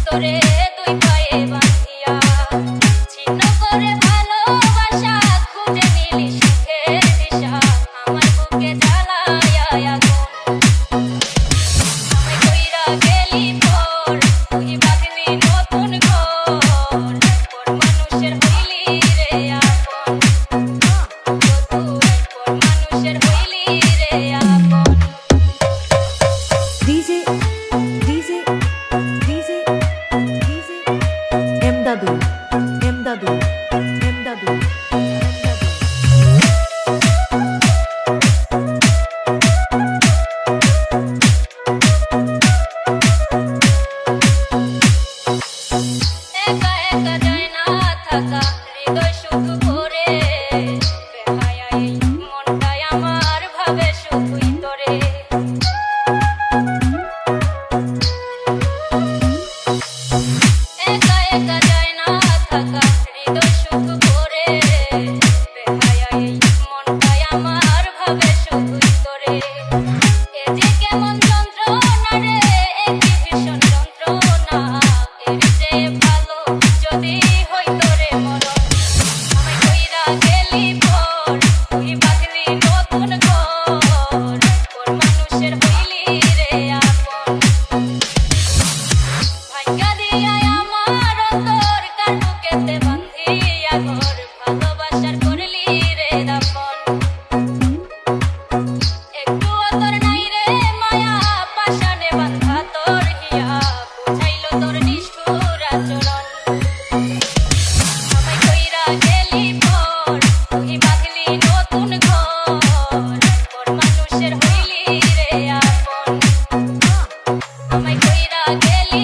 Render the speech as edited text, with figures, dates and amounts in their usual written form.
তোরে দুই পায়ে বাঁধিয়া ছিন্ন করে ভালোবাসা খুঁজে নিলি সুখের দিশা আমার বুকে জ্বালায়া আগুন আমায় কইরা গেলি পর তুই বাঁধলি নতুন ঘর পর মানুষের হইলি রে আপন তুই পর মানুষের হইলি রে আপন ডিজে ডিজে ডিজে ডিজে এমদাদু এমদাদু এমদাদু একা একা যায় না থাকা হৃদয় শুধু ভরে বেহায়া এই মনটাই আমার ভাবে শুধুই তোরে একা একা যায় না থাকা হৃদয় শুধু ভরে বেহায়া এই মনটাই আমার ভাবে শুধুই তোরে এ যে কেমন যন্ত্রণা রে এ কি ভীষণ যন্ত্রণা এর চেয়ে ভালো যদি হইতো রে মরণ আমায় কইরা গেলি পর তুই বাঁধলি নতুন ঘর পর মানুষের হইলি রে আপন ভাগ্যা দিয়া আমার অন্তর কার বুকেতে বাঁধিয়া ঘর ভালোবাসার করলি রে দাফন একটুও তোর নাই রে মায়া পাশানে বাঁধা তোর হিয়া বুঝাইলো তোর নিষ্ঠুর আচরণ আমায় কইরা গেলি পর তুই বাঁধলি নতুন ঘর পর মানুষের হইলি রে আপন আমায় কইরা গেলি